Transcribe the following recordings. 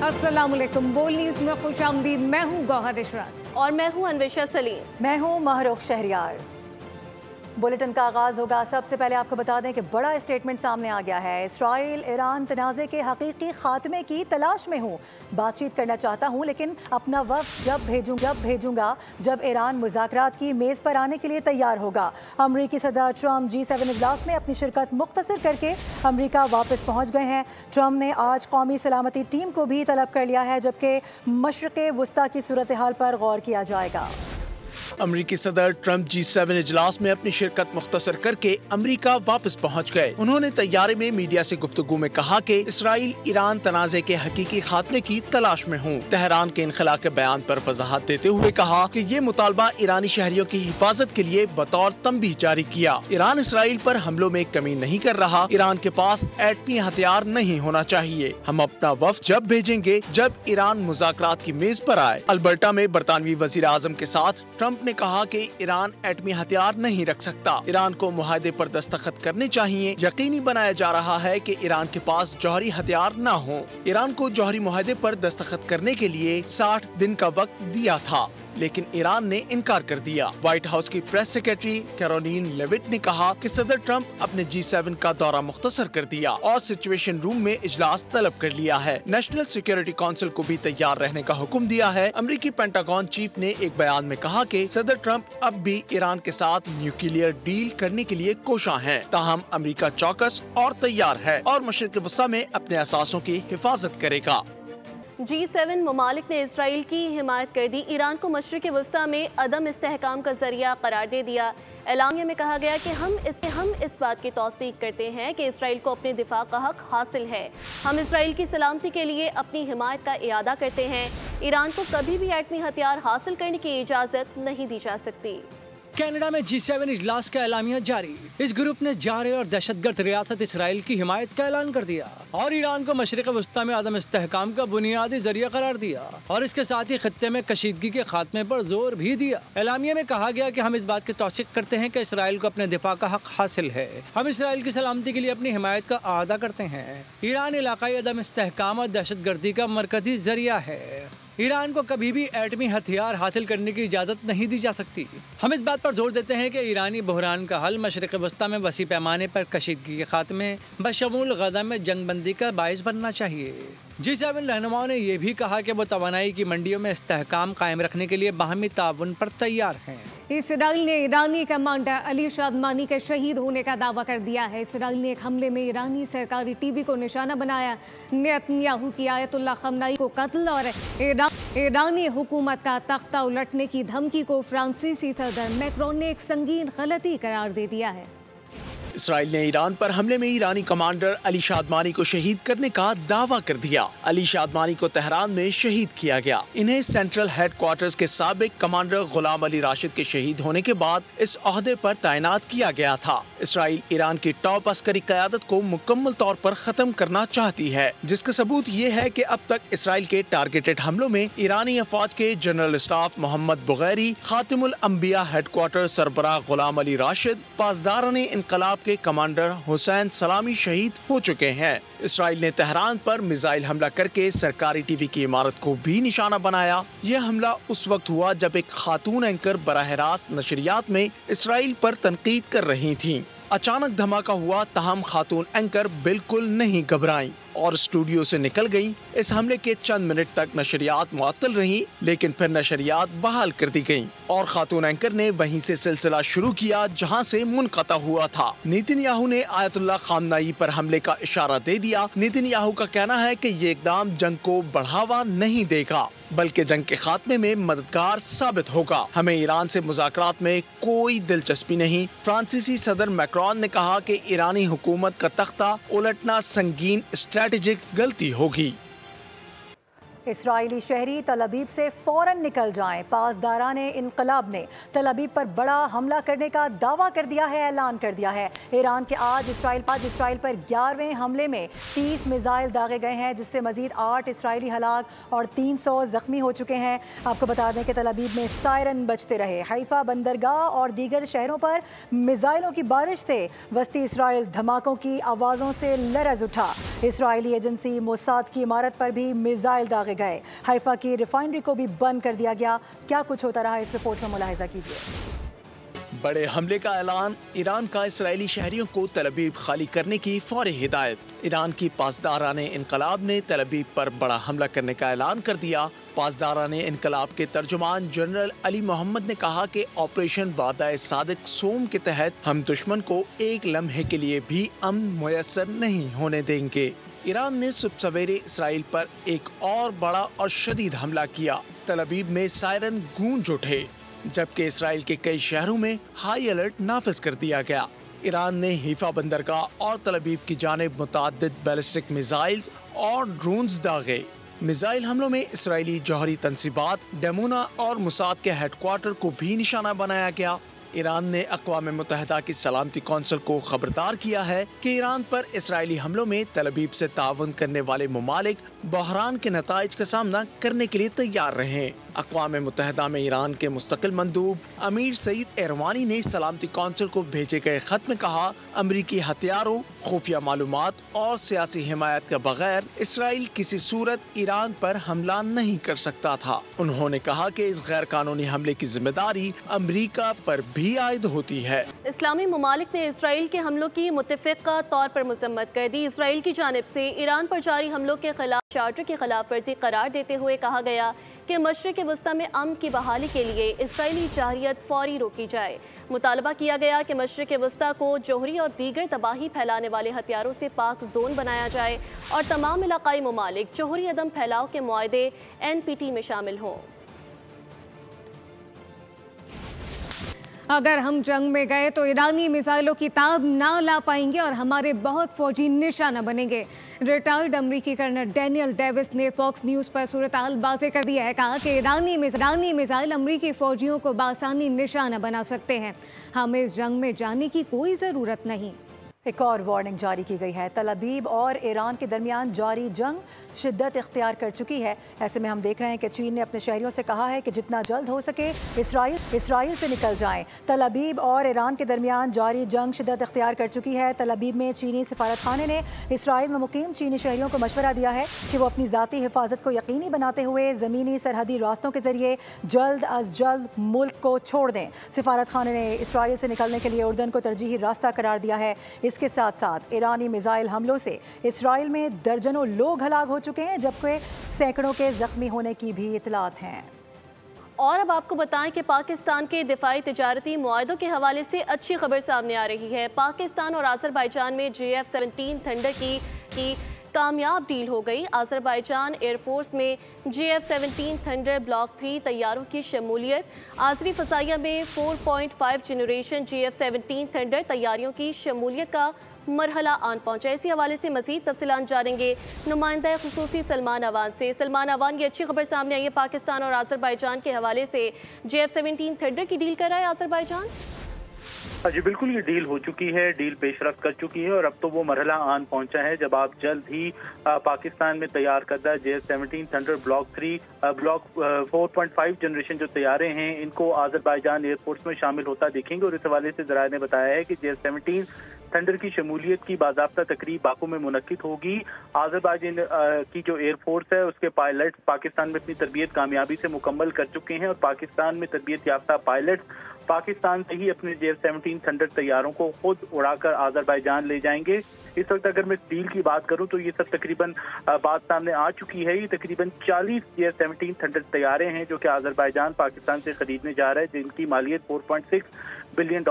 अस्सलाम वालेकुम। बोल न्यूज़ में खुश आमदीद। मैं हूँ गौहर इशरात और मैं हूँ अन्वेशा सलीम। मैं हूँ महरूख शहरियार। बुलेटिन का आगाज़ होगा। सबसे पहले आपको बता दें कि बड़ा स्टेटमेंट सामने आ गया है। इसराइल ईरान तनाज़े के हकीकी खात्मे की तलाश में हूँ, बातचीत करना चाहता हूँ, लेकिन अपना वक्त जब भेजूंगा जब ईरान मुज़ाकरात की मेज़ पर आने के लिए तैयार होगा। अमरीकी सदर ट्रम्प G7 इजलास में अपनी शिरकत मुख्तसर करके अमरीका वापस पहुँच गए हैं। ट्रम्प ने आज कौमी सलामती टीम को भी तलब कर लिया है, जबकि मशरिक़ वस्ता की सूरत हाल पर गौर किया जाएगा। अमरीकी सदर ट्रम्प G7 इजलास में अपनी शिरकत मुख्तसर करके अमरीका वापस पहुंच गए। उन्होंने तैयारे में मीडिया से गुफ्तगू में कहा कि इसराइल ईरान तनाज़े के हकीकी खात्मे की तलाश में हूँ। तेहरान के इनखला के बयान पर वजाहत देते हुए कहा कि ये मुतालबा ईरानी शहरियों की हिफाजत के लिए बतौर तंबीह जारी किया। ईरान इसराइल पर हमलों में कमी नहीं कर रहा। ईरान के पास एटमी हथियार नहीं होना चाहिए। हम अपना वफ्द जब भेजेंगे जब ईरान मुज़ाकरात की मेज पर आए। अल्बर्टा में बरतानवी वज़ीर आज़म के साथ ट्रम्प ने कहा कि ईरान एटमी हथियार नहीं रख सकता। ईरान को मुआहदे पर दस्तखत करने चाहिए। यकीनी बनाया जा रहा है कि ईरान के पास जौहरी हथियार न हो। ईरान को जौहरी मुआहदे पर दस्तखत करने के लिए 60 दिन का वक्त दिया था, लेकिन ईरान ने इनकार कर दिया। व्हाइट हाउस की प्रेस सेक्रेटरी कैरोलीन लेविट ने कहा कि सदर ट्रम्प अपने G7 का दौरा मुख्तसर कर दिया और सिचुएशन रूम में इजलास तलब कर लिया है। नेशनल सिक्योरिटी काउंसिल को भी तैयार रहने का हुक्म दिया है। अमरीकी पेंटागन चीफ ने एक बयान में कहा कि सदर ट्रम्प अब भी ईरान के साथ न्यूक्लियर डील करने के लिए कोशां हैं, ताहम अमरीका चौकस और तैयार है और मशरिक़ वस्ता में अपने असासों की हिफाजत करेगा। G7 ममालिक ने इसराइल की हिमायत कर दी। ईरान को मशरिक़ वस्ता में अदम इस्तेहकाम का जरिया करार दे दिया। एलानिया में कहा गया कि हम इस बात की तौसीक करते हैं कि इसराइल को अपने दिफा का हक हासिल है। हम इसराइल की सलामती के लिए अपनी हिमायत का इरादा करते हैं। ईरान को कभी भी एटमी हथियार हासिल करने की इजाज़त नहीं दी जा सकती। कनाडा में G7 इजलास का एलामिया जारी। इस ग्रुप ने जारे और दहशतगर्द रियासत इसराइल की हिमायत का ऐलान कर दिया और ईरान को मशरिक़ वस्ता में आदम इस्तेहकाम का बुनियादी जरिया करार दिया और इसके साथ ही खत्ते में कशीदगी के खात्मे पर जोर भी दिया। एलामिया में कहा गया कि हम इस बात की तौसीक करते हैं कि इसराइल को अपने दिफा का हक हासिल है। हम इसराइल की सलामती के लिए अपनी हिमायत का आदा करते हैं। ईरान इलाकाई आदम इस्तेहकाम और दहशतगर्दी का मरकजी जरिया है। ईरान को कभी भी एटमी हथियार हासिल करने की इजाज़त नहीं दी जा सकती। हम इस बात पर जोर देते हैं कि ईरानी बहरान का हल मशरिक़ वस्ता में वसी पैमाने पर कशीदगी के खात्मे बशमूल गज़ा में जंगबंदी का बाइस बनना चाहिए। G7 रहनुमाओं ने यह भी कहा कि वो तवानाई की मंडियों में इस्तेहकाम कायम रखने के लिए बाहमी ताउन पर तैयार हैं। इसराइल ने ईरानी कमांडर अली शादमानी के शहीद होने का दावा कर दिया है। इसराइल ने एक हमले में ईरानी सरकारी टीवी को निशाना बनाया। नेतन्याहू की आयतुल्लाह खमनाई को कत्ल और ईरानी हुकूमत का तख्ता उलटने की धमकी को फ्रांसीसी सदर मैक्रोन ने एक संगीन गलती करार दे दिया है। इसराइल ने ईरान पर हमले में ईरानी कमांडर अली शादमानी को शहीद करने का दावा कर दिया। अली शादमानी को तेहरान में शहीद किया गया। इन्हें सेंट्रल हेडक्वार्टर्स के साबिक कमांडर गुलाम अली राशिद के शहीद होने के बाद इस ओहदे पर तैनात किया गया था। इसराइल ईरान की टॉप अस्करी क़यादत को मुकम्मल तौर पर खत्म करना चाहती है, जिसका सबूत ये है कि अब तक इसराइल के टारगेटेड हमलों में ईरानी अफवाज के जनरल स्टाफ मोहम्मद बुगैरी, खातिमुल अंबिया हेडक्वार्टर सरबराह गुलाम अली राशिद, पासदाराने इनकलाब के कमांडर हुसैन सलामी शहीद हो चुके हैं। इसराइल ने तेहरान पर मिसाइल हमला करके सरकारी टीवी की इमारत को भी निशाना बनाया। यह हमला उस वक्त हुआ जब एक खातून एंकर बराह रास्त नशरियात में इसराइल पर तनकीद कर रही थीं। अचानक धमाका हुआ, ताहम खातून एंकर बिल्कुल नहीं घबराईं और स्टूडियो से निकल गईं। इस हमले के चंद मिनट तक नशरियात मुअत्तल रहीं, लेकिन फिर नशरियात बहाल कर दी गईं और खातून एंकर ने वहीं से सिलसिला शुरू किया जहां से मुनक़ता हुआ था। नेतन्याहू ने आयतुल्लाह खामनाई पर हमले का इशारा दे दिया। नेतन्याहू का कहना है कि ये इक़दाम जंग को बढ़ावा नहीं देगा, बल्कि जंग के खात्मे में मददगार साबित होगा। हमें ईरान से मुज़ाकरात में कोई दिलचस्पी नहीं। फ्रांसीसी सदर मैक्रोन ने कहा कि ईरानी हुकूमत का तख्ता उलटना संगीन स्ट्रैटेजिक गलती होगी। इसराइली शहरी तल अबीब से फौरन निकल जाएं। पासदारान इनकलाब ने तल अबीब पर बड़ा हमला करने का दावा कर दिया है, ऐलान कर दिया है। ईरान के आज इसराइल पर 11वें हमले में 30 मिसाइल दागे गए हैं, जिससे मजीद 8 इसराइली हलाक और 300 जख्मी हो चुके हैं। आपको बता दें कि तल अबीब में सायरन बजते रहे। हैफा बंदरगाह और दीगर शहरों पर मिसाइलों की बारिश से वस्ती इसराइल धमाकों की आवाज़ों से लरज़ उठा। इसराइली एजेंसी मोसाद की इमारत पर भी मिसाइल दागे गए। हैफा की रिफाइनरी को भी बंद कर दिया गया। क्या कुछ होता रहा, इस रिपोर्ट में मुलाहिजा कीजिए। बड़े हमले का ऐलान, ईरान का इसराइली शहरियों को तल अबीब खाली करने की फौरी हिदायत। ईरान की पासदारान इनकलाब ने तल अबीब पर बड़ा हमला करने का ऐलान कर दिया। पासदारान इनकलाब के तर्जुमान जनरल अली मोहम्मद ने कहा कि ऑपरेशन वादा सादिक सोम के तहत हम दुश्मन को एक लम्हे के लिए भी अमन मुयस्सर नहीं होने देंगे। ईरान ने सुबह सवेरे इसराइल पर एक और बड़ा और शदीद हमला किया। तल अबीब में सायरन गूंज उठे, जबकि इसराइल के कई शहरों में हाई अलर्ट नाफिज कर दिया गया। ईरान ने हैफा बंदरगाह और तल अबीब की जानिब मुतअद्दिद बैलिस्टिक मिसाइल्स और ड्रोन्स दागे। मिसाइल हमलों में इसराइली जौहरी तंसीबात, डमोना और मुसाद के हेडक्वार्टर को भी निशाना बनाया गया। ईरान ने अक़वाम मुत्तहिदा की सलामती कौंसिल को खबरदार किया है कि ईरान पर इसराइली हमलों में तल अबीब से ताउन करने वाले ममालिक बहरान के नताइज का सामना करने के लिए तैयार रहें। अक़वाम मुत्तहिदा में ईरान के मुस्तकिल मंदूब अमीर सईद एरवानी ने सलामती कौंसिल को भेजे गए खत में कहा, अमरीकी हथियारों, खुफिया मालूमात और सियासी हिमायत के बगैर इसराइल किसी सूरत ईरान पर हमला नहीं कर सकता था। उन्होंने कहा कि इस गैर कानूनी हमले की जिम्मेदारी अमरीका पर भी आयद होती है। इस्लामी ममालिक ने इसराइल के हमलों की मुत्तफ़िक़ा तौर पर मज़म्मत कर दी। इसराइल की जानिब से ईरान पर जारी हमलों के खिलाफ चार्टर की खिलाफ वर्जी करार देते हुए कहा गया कि मशरिक़ वस्ता में अमन की बहाली के लिए इसराइली जारहियत फौरी रोकी जाए। मुतालबा किया गया कि मशरिक़ वस्ता को जौहरी और दीगर तबाही फैलाने वाले हथियारों से पाक जोन बनाया जाए और तमाम इलाकाई ममालिक जौहरी अदम फैलाव के मुआहदे NPT में शामिल हों। अगर हम जंग में गए तो ईरानी मिसाइलों की ताब ना ला पाएंगे और हमारे बहुत फौजी निशाना बनेंगे। रिटायर्ड अमरीकी कर्नल डैनियल डेविस ने फॉक्स न्यूज़ पर सूरत हाल वाज़ेह कर दिया है। कहा कि ईरानी मिसाइल अमरीकी फौजियों को बासानी निशाना बना सकते हैं। हमें इस जंग में जाने की कोई ज़रूरत नहीं। एक और वार्निंग जारी की गई है। तल अबीब और ईरान के दरमियान जारी जंग शिद्दत इख्तियार कर चुकी है। ऐसे में हम देख रहे हैं कि चीन ने अपने शहरियों से कहा है कि जितना जल्द हो सके इसराइल से निकल जाएं। तल अबीब और ईरान के दरमियान जारी जंग शिद्दत इख्तियार कर चुकी है। तल अबीब में चीनी सफारतखाने ने इसराइल में मुकीम चीनी शहरियों को मशवरा दिया है कि वो अपनी ज़ाती हिफाजत को यकीनी बनाते हुए ज़मीनी सरहदी रास्तों के जरिए जल्द अज जल्द मुल्क को छोड़ दें। सफारतखाने ने इसराइल से निकलने के लिए उर्दन को तरजीही रास्ता करार दिया है। इसके साथ साथ ईरानी मिसाइल हमलों से इसराइल में दर्जनों लोग हलाक हो चुके हैं, जबकि सैकड़ों के जख्मी होने की भी इतलात हैं। और अब आपको बताएं कि पाकिस्तान के दिफाई तिजारती मुआहदों के हवाले से अच्छी खबर सामने आ रही है। पाकिस्तान और आज़रबाईजान में JF-17 थंडर की कामयाब डील हो गई। आज़रबाईजान एयरफोर्स में JF-17 थंडर ब्लॉक 3 तैयारों की शमूलियत। आज़री फ़ज़ाइया में 4.5 जनरेशन JF-17 थंडर तैयारियों की शमूलियत का मरहला आन पहुंचा। इसी हवाले से मज़ीद तफसीलात जानेंगे नुमाइंदा खुसूसी सलमान अवान से। सलमान अवान, ये अच्छी खबर सामने आई है पाकिस्तान और आज़रबाईजान के हवाले से। JF-17 थंडर की डील कर रहा है आज़रबाईजान। जी बिल्कुल, ये डील हो चुकी है, डील पेशरफ्त कर चुकी है और अब तो वो मरहला आन पहुंचा है जब आप जल्द ही पाकिस्तान में तैयार करदा JF-17 थंडर ब्लॉक 4.5 जनरेशन जो तैयारे हैं इनको आज़रबाईजान एयरफोर्स में शामिल होता देखेंगे। और इस हवाले से ज़राए ने बताया है कि JF-17 थंडर की शमूलियत की बाज़ाब्ता तकरीब बाकू में मुनक्किद होगी। आज़रबाईजान की जो एयरफोर्स है उसके पायलट पाकिस्तान में अपनी तरबियत कामयाबी से मुकम्मल कर चुके हैं और पाकिस्तान में तरबियत याफ्ता पायलट पाकिस्तान से ही अपने JF-17 थंडर तैयारों को खुद उड़ाकर आज़रबाईजान ले जाएंगे। इस वक्त अगर मैं डील की बात करूं तो ये सब तकरीबन बात सामने आ चुकी है। ये तकरीबन 40 JF-17 थंडर तैयारे हैं जो कि आज़रबाईजान पाकिस्तान से खरीदने जा रहा है, जिनकी मालियत $4.6 बिलियन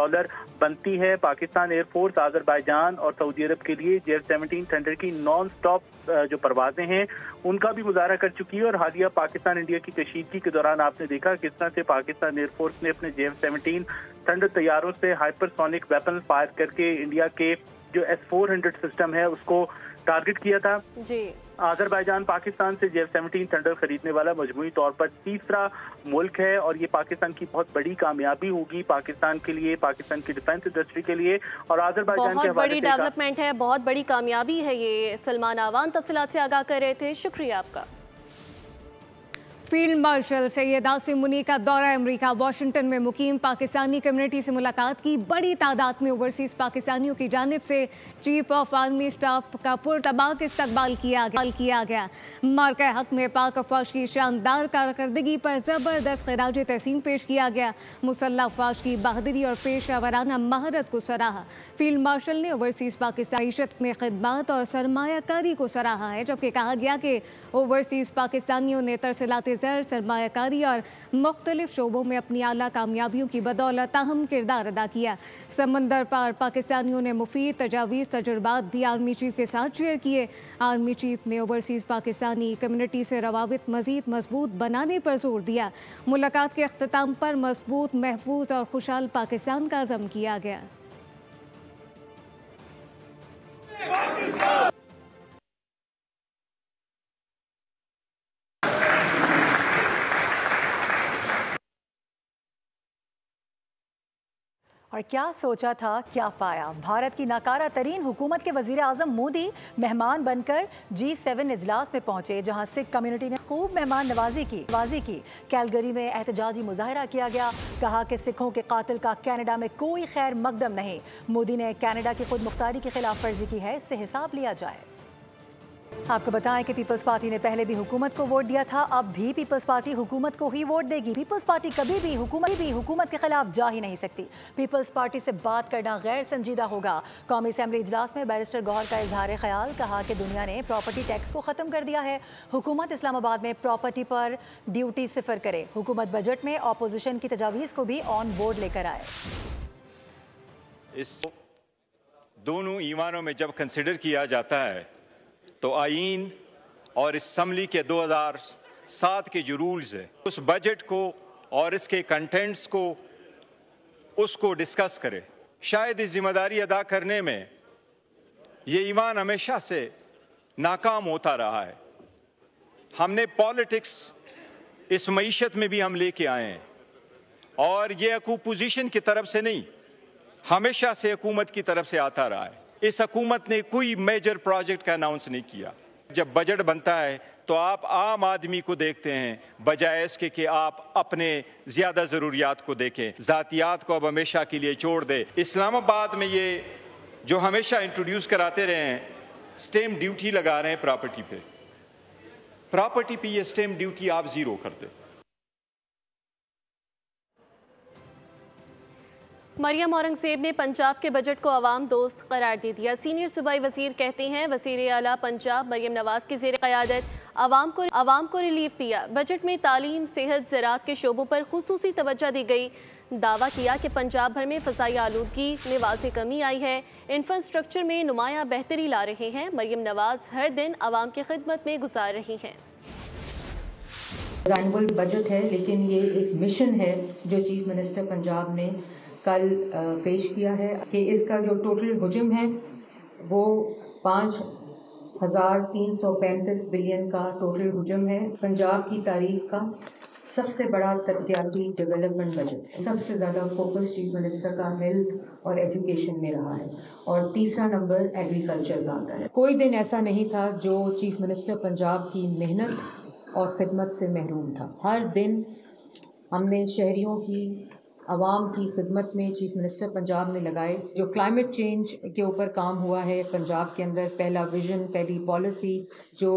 बनती है। पाकिस्तान एयरफोर्स आज़रबाईजान और सऊदी अरब के लिए JF-17 थंडर की नॉन स्टॉप जो परवाजें हैं उनका भी मुजाहरा कर चुकी है। और हालिया पाकिस्तान इंडिया की कशीदगी के दौरान आपने देखा किस तरह से पाकिस्तान एयरफोर्स ने अपने JF-17 थंडर तैयारों से हाइपरसोनिक वेपन फायर करके इंडिया के جو S-400 سسٹم ہے اس کو ٹارگٹ کیا تھا. جی آذربائیجان پاکستان سے J-17 تھنڈر خریدنے والا مجموعی طور پر تیسرا ملک ہے اور یہ پاکستان کی بہت بڑی کامیابی ہوگی پاکستان کے لیے, پاکستان کی ڈیفنس انڈسٹری کے لیے اور آذربائیجان کے بہت بڑی ڈیولپمنٹ ہے, بہت بڑی کامیابی ہے یہ. سلمان آوان تفصیلات سے آگاہ کر رہے تھے, شکریہ آپ کا. فیلڈ مارشل سید عاصم منی کا دورہ امریکہ واشنگٹن میں مقیم پاکستانی کمیونٹی سے ملاقات کی. بڑی تعداد میں اوورسیز پاکستانیوں کی جانب سے چیف آف آرمی اسٹاف کا پرتباک استقبال کیا گیا. مارکہ حق میں پاک افواج کی شاندار کارکردگی پر زبردست خراج تحسین پیش کیا گیا. مسلح افواج کی بہادری اور پیشہ ورانہ مہارت کو سراہا. فیلڈ مارشل نے اوورسیز پاکستانی معیشت میں خدمات اور سرمایہ کاری کو سراہا ہے, جبکہ کہا گیا کہ اوورسیز پاکستانیوں نے ترسیلات سرمایہ کاری اور مختلف شعبوں میں اپنی اعلیٰ کامیابیوں کی بدولت اہم کردار ادا کیا. سمندر پار پاکستانیوں نے مفید تجاویز تجربات بھی آرمی چیف کے ساتھ شیئر کیے. آرمی چیف نے اوورسیز پاکستانی کمیونٹی سے روابط مزید مضبوط بنانے پر زور دیا. ملاقات کے اختتام پر مضبوط, محفوظ اور خوشحال پاکستان کا عزم کیا گیا. اور کیا سوچا تھا کیا پایا. بھارت کی ناکارہ ترین حکومت کے وزیر اعظم مودی مہمان بن کر G7 اجلاس میں پہنچے, جہاں سکھ کمیونٹی نے خوب مہمان نوازی کی. کیلگری میں احتجاجی مظاہرہ کیا گیا. کہا کہ سکھوں کے قاتل کا کینیڈا میں کوئی خیر مقدم نہیں. مودی نے کینیڈا کی خود مختاری کی خلاف ورزی کی ہے, اس سے حساب لیا جائے. آپ کو بتائیں کہ پیپلز پارٹی نے پہلے بھی حکومت کو ووٹ دیا تھا, اب بھی پیپلز پارٹی حکومت کو ہی ووٹ دے گی. پیپلز پارٹی کبھی بھی حکومت کے خلاف جا ہی نہیں سکتی. پیپلز پارٹی سے بات کرنا غیر سنجیدہ ہوگا. قومی اسمبلی اجلاس میں بیرسٹر گوہر کا اظہار خیال. کہا کہ دنیا نے پراپرٹی ٹیکس کو ختم کر دیا ہے. حکومت اسلام آباد میں پراپرٹی پر ڈیوٹی صفر کرے. حکومت بجٹ میں اپوزیشن کی تجاویز کو بھی آن بورڈ لے کر آئے. اس دونوں ایوانوں میں جب کنسیڈر کیا جاتا ہے تو آئین اور اسمبلی کے 2007 کے جو رولز ہیں اس بجٹ کو اور اس کے کنٹینٹس کو اس کو ڈسکس کرے. شاید اس ذمہ داری ادا کرنے میں یہ ایوان ہمیشہ سے ناکام ہوتا رہا ہے. ہم نے پالیٹکس اس معیشت میں بھی ہم لے کے آئے ہیں اور یہ اپوزیشن کی طرف سے نہیں, ہمیشہ سے حکومت کی طرف سے آتا رہا ہے. اس حکومت نے کوئی میجر پروجیکٹ کا اناؤنس نہیں کیا. جب بجٹ بنتا ہے تو آپ عام آدمی کو دیکھتے ہیں بجائے اس کے کہ آپ اپنے زیادہ ضروریات کو دیکھیں. ذاتیات کو اب ہمیشہ کے لیے چھوڑ دے. اسلام آباد میں یہ جو ہمیشہ انٹروڈیوس کراتے رہے ہیں سٹیمپ ڈیوٹی لگا رہے ہیں پراپرٹی پہ یہ سٹیمپ ڈیوٹی آپ زیرو کر دیں. مریم اورنگزیب نے پنجاب کے بجٹ کو عوام دوست قرار دے دیا. سینئر صوبائی وزیر کہتے ہیں وزیر اعلیٰ پنجاب مریم نواز کی زیر قیادت عوام کو ریلیف دیا. بجٹ میں تعلیم, صحت, زراعت کے شعبوں پر خصوصی توجہ دی گئی. دعویٰ کیا کہ پنجاب بھر میں فضائی آلودگی میں واضح کمی آئی ہے. انفراسٹرکچر میں نمایاں بہتری لا رہے ہیں. مریم نواز ہر دن عوام کی خدمت میں گزار رہی ہیں. اینول بجٹ ہے لیکن یہ ایک مشن ہے جو چیف منسٹر پنجاب نے کل پیش کیا ہے کہ اس کا جو ٹوٹل حجم ہے وہ 5,335 بلین کا ٹوٹل حجم ہے. پنجاب کی تاریخ کا سب سے بڑا ترقیاتی ڈیولپمنٹ بجٹ ہے. سب سے زیادہ فوکس چیف منسٹر کا ہیلتھ اور ایجوکیشن میں رہا ہے اور تیسرا نمبر ایگریکلچر کا آتا ہے. کوئی دن ایسا نہیں تھا جو چیف منسٹر پنجاب کی محنت اور خدمت سے محروم تھا. ہر دن ہم نے شہریوں کی, عوام کی خدمت میں چیف منسٹر پنجاب نے لگائے. جو کلائمیٹ چینج کے اوپر کام ہوا ہے پنجاب کے اندر, پہلا ویژن, پہلی پالیسی, جو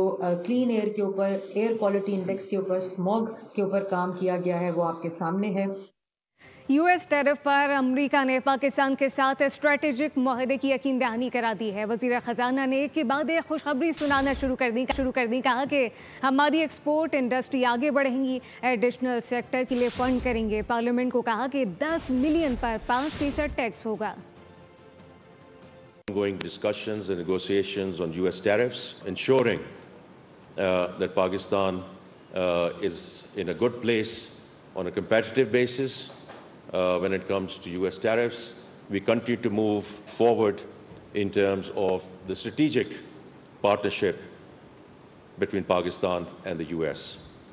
کلین ایئر کے اوپر, ایئر کوالٹی انڈیکس کے اوپر, اسموگ کے اوپر کام کیا گیا ہے, وہ آپ کے سامنے ہے. US ٹیرف پر امریکہ نے پاکستان کے ساتھ اسٹریٹجک معاہدے کی یقین دہانی کرا دی ہے. وزیر خزانہ نے ایک کے بعد ایک خوشخبری سنانا شروع کر دی. کہا کہ ہماری ایکسپورٹ انڈسٹری آگے بڑھیں گی, ایڈیشنل سیکٹر کے لیے فنڈ کریں گے. پارلیمنٹ کو کہا کہ 10 ملین پر 5% ٹیکس ہوگا. Ongoing discussions and negotiations on US tariffs, ensuring that Pakistan is in a good place on a competitive basis. When it comes to US tariffs, we continue to move forward in terms of the strategic partnership between Pakistan and the US,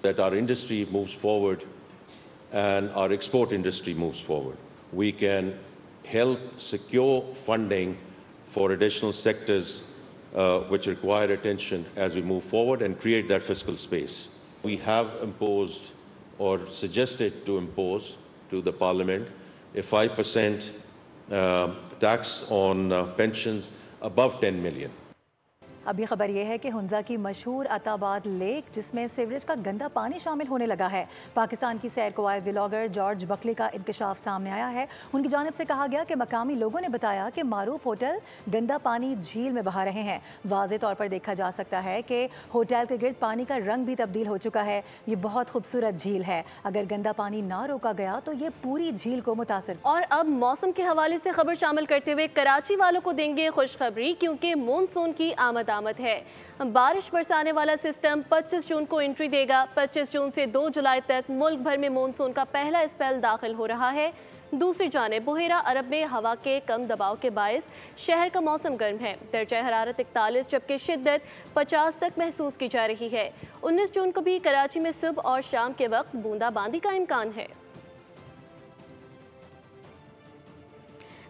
that our industry moves forward and our export industry moves forward. We can help secure funding for additional sectors which require attention as we move forward and create that fiscal space. We have imposed or suggested to impose to the Parliament a 5% tax on pensions above 10 million. ابھی خبر یہ ہے کہ ہنزا کی مشہور عطاباد leak جس میں sewerage کا گندا پانی شامل ہونے لگا ہے، پاکستان کی سیر کو آئے ولاگر جارج بکلے کا انکشاف سامنے آیا ہے۔ ان کی جانب سے کہا گیا کہ مقامی لوگوں نے بتایا کہ معروف ہوٹل گندا پانی جھیل میں بہا رہے ہیں۔ واضح طور پر دیکھا جا سکتا ہے کہ ہوٹل کے گرد پانی کا رنگ بھی تبدیل ہو چکا ہے۔ یہ بہت خوبصورت جھیل ہے، اگر گندا پانی نہ روکا گیا تو یہ پوری جھیل کو متاثر۔ اور اب موسم کے حوالے سے خبر شامل کرتے ہوئے کراچی والوں کو دیں گے خوشخبری، کیونکہ مونسون کی آمد ہے۔ بارش برسانے والا سسٹم 25 جون کو انٹری دے گا۔ 25 جون سے 2 جولائی تک ملک بھر میں مونسون کا پہلا اسپیل داخل ہو رہا ہے۔ دوسری جانب بحیرہ عرب میں ہوا کے کم دباؤ کے باعث شہر کا موسم گرم ہے۔ درجہ حرارت 41 جبکہ شدت 50 تک محسوس کی جا رہی ہے۔ 19 جون کو بھی کراچی میں صبح اور شام کے وقت بوندا باندی کا امکان ہے۔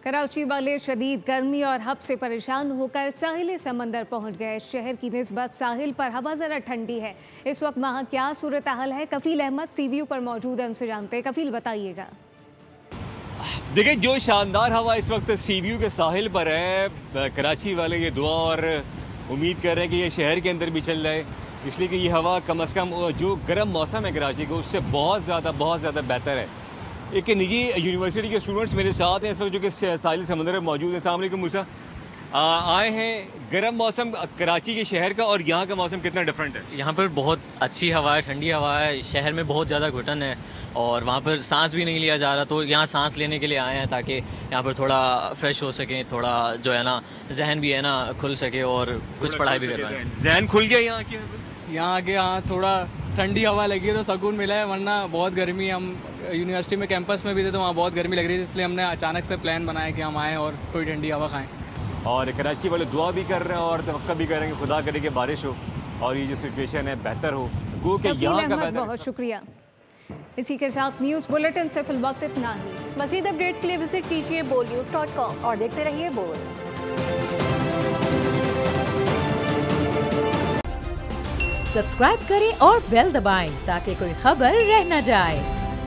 کراچی والے شدید گرمی اور ہب سے پریشان ہو کر ساحل سمندر پہنچ گئے۔ شہر کی نسبت ساحل پر ہوا ذرا ٹھنڈی ہے۔ اس وقت وہاں کیا صورتحال ہے؟ کفیل احمد سی ویو پر موجود ہے، ان سے جانتے ہیں۔ کفیل بتائیے گا۔ دیکھیں جو شاندار ہوا اس وقت سی ویو کے ساحل پر ہے، کراچی والے یہ دعا اور امید کر رہے ہیں کہ یہ شہر کے اندر بھی چل جائے، اس لیے کہ یہ ہوا کم از کم جو گرم موسم ہے کراچی کو اس سے بہت زیادہ بہتر ہے۔ ایک نجی یونیورسٹی کے اسٹوڈنٹس میرے ساتھ ہیں اس وقت جو کہ ساحل سمندر میں موجود ہیں۔ السلام علیکم موسیٰ، آئے ہیں گرم موسم کراچی کے شہر کا اور یہاں کا موسم کتنا ڈفرینٹ ہے؟ یہاں پر بہت اچھی ہوا ہے، ٹھنڈی ہوا ہے، شہر میں بہت زیادہ گھٹن ہے اور وہاں پر سانس بھی نہیں لیا جا رہا، تو یہاں سانس لینے کے لیے آئے ہیں تاکہ یہاں پر تھوڑا فریش ہو سکیں، تھوڑا جو ہے نا ذہن بھی ہے نا کھل سکے اور کچھ پڑھائی بھی کر پائیں۔ ذہن کھل گیا یہاں آ کے؟ ہاں تھوڑا ٹھنڈی ہوا لگی ہے تو سکون ملا ہے، ورنہ بہت گرمی، ہم یونیورسٹی میں کیمپس میں بھی تھے تو وہاں بہت گرمی لگ رہی تھی، اس لیے ہم نے اچانک سے پلان بنایا کہ ہم آئیں اور کوئی ٹھنڈی ہوا کھائیں۔ اور کراچی والے دعا بھی کر رہے ہیں اور توقع بھی کر رہے ہیں کہ خدا کرے کہ بارش ہو اور یہ جو سچویشن ہے بہتر ہو، گو کہ یہاں کا بہتر۔ بہت شکریہ۔ اسی کے ساتھ نیوز بلیٹن سے فی الوقت اتنا ہی۔ مزید اپڈیٹس کے لیے وزٹ کیجیے bolnews.com اور دیکھتے رہیے بول۔ سبسکرائب کریں اور بیل دبائیں تاکہ کوئی خبر رہ نہ جائے۔